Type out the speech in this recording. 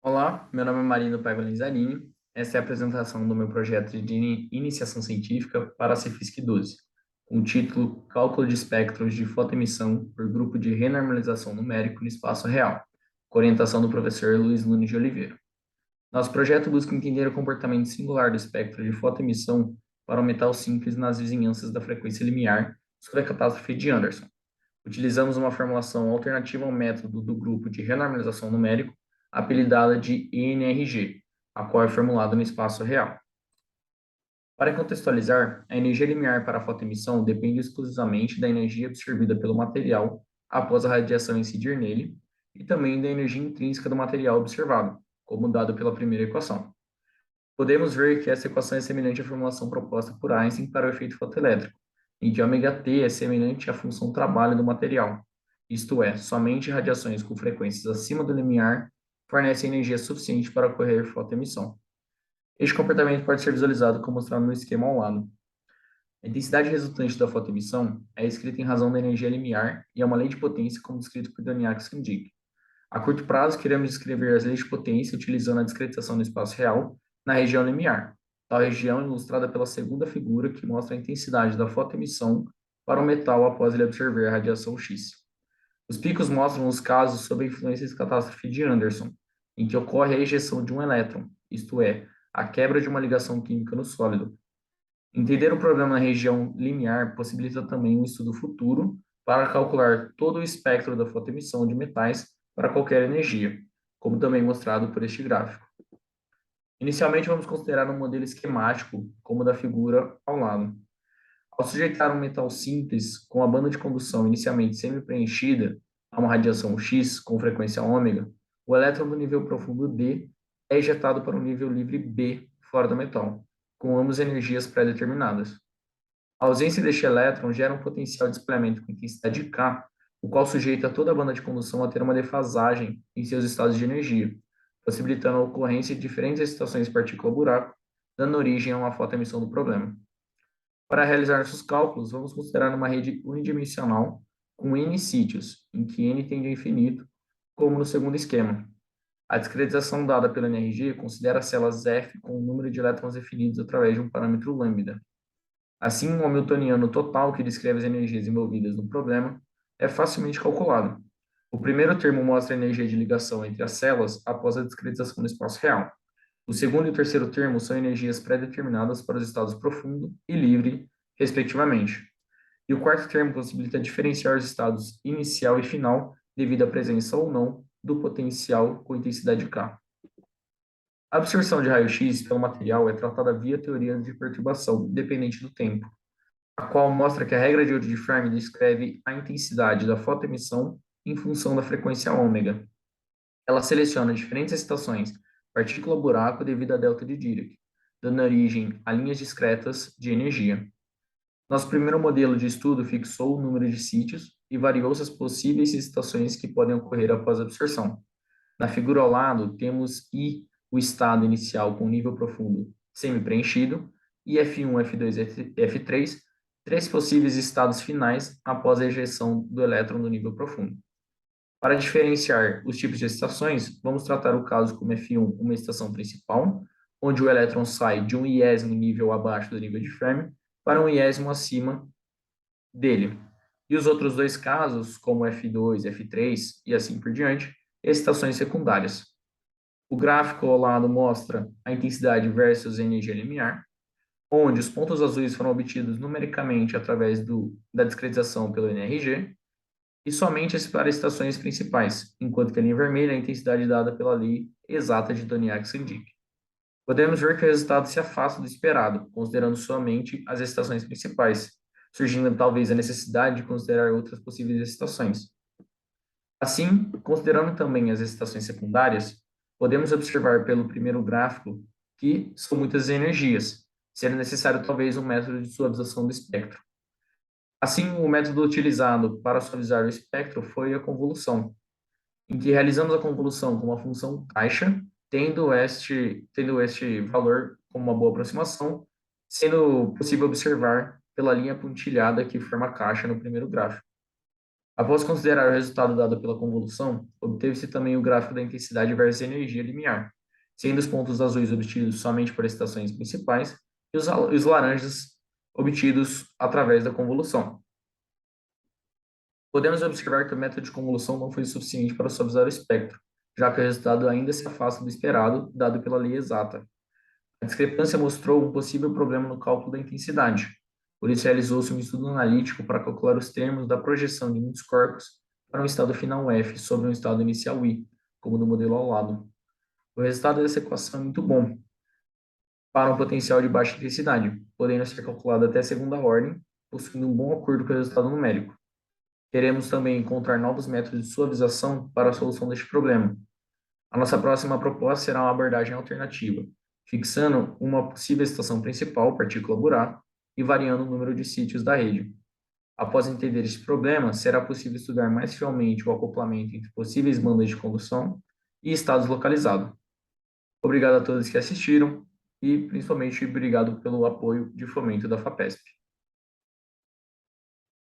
Olá, meu nome é Marino Paiva Lenzarini. Essa é a apresentação do meu projeto de iniciação científica para a Cefisc 12, com o título Cálculo de espectros de fotoemissão por grupo de renormalização numérico no espaço real, com orientação do professor Luiz Nunes de Oliveira. Nosso projeto busca entender o comportamento singular do espectro de fotoemissão para um metal simples nas vizinhanças da frequência limiar sobre a catástrofe de Anderson. Utilizamos uma formulação alternativa ao método do grupo de renormalização numérico, apelidada de ENRG, a qual é formulada no espaço real. Para contextualizar, a energia limiar para a fotoemissão depende exclusivamente da energia absorvida pelo material após a radiação incidir nele e também da energia intrínseca do material observado, como dado pela primeira equação. Podemos ver que essa equação é semelhante à formulação proposta por Einstein para o efeito fotoelétrico, em que ômega-t é semelhante à função trabalho do material, isto é, somente radiações com frequências acima do limiar fornecem energia suficiente para ocorrer fotoemissão. Este comportamento pode ser visualizado como mostrado no esquema ao lado. A intensidade resultante da fotoemissão é escrita em razão da energia limiar e é uma lei de potência como descrito por Doniak-Sandvik. A curto prazo, queremos descrever as leis de potência utilizando a discretização no espaço real na região limiar. Tal região é ilustrada pela segunda figura, que mostra a intensidade da fotoemissão para o metal após ele absorver a radiação X. Os picos mostram os casos sob a influência da catástrofe de Anderson, em que ocorre a ejeção de um elétron, isto é, a quebra de uma ligação química no sólido. Entender o problema na região limiar possibilita também um estudo futuro para calcular todo o espectro da fotoemissão de metais para qualquer energia, como também mostrado por este gráfico. Inicialmente, vamos considerar um modelo esquemático, como o da figura ao lado. Ao sujeitar um metal simples com a banda de condução inicialmente semi-preenchida a uma radiação X com frequência ômega, o elétron do nível profundo D é ejetado para o nível livre B fora do metal, com ambas energias pré-determinadas. A ausência deste elétron gera um potencial de espalhamento com intensidade K, o qual sujeita toda a banda de condução a ter uma defasagem em seus estados de energia, possibilitando a ocorrência de diferentes excitações partícula-buraco, dando origem a uma fotoemissão do problema. Para realizar nossos cálculos, vamos considerar uma rede unidimensional com N sítios, em que N tende a infinito, como no segundo esquema. A discretização dada pela NRG considera células F com um número de elétrons definidos através de um parâmetro lambda. Assim, o Hamiltoniano total, que descreve as energias envolvidas no problema, é facilmente calculado. O primeiro termo mostra a energia de ligação entre as células após a discretização no espaço real. O segundo e o terceiro termo são energias pré-determinadas para os estados profundo e livre, respectivamente. E o quarto termo possibilita diferenciar os estados inicial e final devido à presença ou não do potencial com intensidade K. A absorção de raio-x pelo material é tratada via teoria de perturbação dependente do tempo, a qual mostra que a regra de ouro de Fermi descreve a intensidade da fotoemissão em função da frequência ômega. Ela seleciona diferentes excitações partícula-buraco devido à delta de Dirac, dando origem a linhas discretas de energia. Nosso primeiro modelo de estudo fixou o número de sítios e variou as possíveis excitações que podem ocorrer após a absorção. Na figura ao lado, temos I, o estado inicial com nível profundo semi-preenchido, e F1, F2 e F3, três possíveis estados finais após a ejeção do elétron no nível profundo. Para diferenciar os tipos de estações, vamos tratar o caso como F1, uma estação principal, onde o elétron sai de um iésimo nível abaixo do nível de Fermi para um iésimo acima dele. E os outros dois casos, como F2, F3 e assim por diante, estações secundárias. O gráfico ao lado mostra a intensidade versus a energia limiar, onde os pontos azuis foram obtidos numericamente através da discretização pelo NRG, e somente para estações principais, enquanto que a linha vermelha é a intensidade dada pela lei exata de Doniak-Sandvik. Podemos ver que o resultado se afasta do esperado, considerando somente as estações principais, surgindo talvez a necessidade de considerar outras possíveis estações. Assim, considerando também as estações secundárias, podemos observar pelo primeiro gráfico que são muitas energias, sendo necessário talvez um método de suavização do espectro. Assim, o método utilizado para suavizar o espectro foi a convolução, em que realizamos a convolução com uma função caixa, tendo este valor como uma boa aproximação, sendo possível observar pela linha pontilhada que forma a caixa no primeiro gráfico. Após considerar o resultado dado pela convolução, obteve-se também o gráfico da intensidade versus energia limiar, sendo os pontos azuis obtidos somente por excitações principais e os laranjas obtidos através da convolução. Podemos observar que o método de convolução não foi suficiente para suavizar o espectro, já que o resultado ainda se afasta do esperado, dado pela lei exata. A discrepância mostrou um possível problema no cálculo da intensidade. Por isso, realizou-se um estudo analítico para calcular os termos da projeção de muitos corpos para um estado final F sobre um estado inicial I, como no modelo ao lado. O resultado dessa equação é muito bom para um potencial de baixa intensidade, podendo ser calculado até segunda ordem, possuindo um bom acordo com o resultado numérico. Queremos também encontrar novos métodos de suavização para a solução deste problema. A nossa próxima proposta será uma abordagem alternativa, fixando uma possível estação principal, partícula buraco, e variando o número de sítios da rede. Após entender este problema, será possível estudar mais fielmente o acoplamento entre possíveis bandas de condução e estados localizados. Obrigado a todos que assistiram e, principalmente, obrigado pelo apoio de fomento da FAPESP.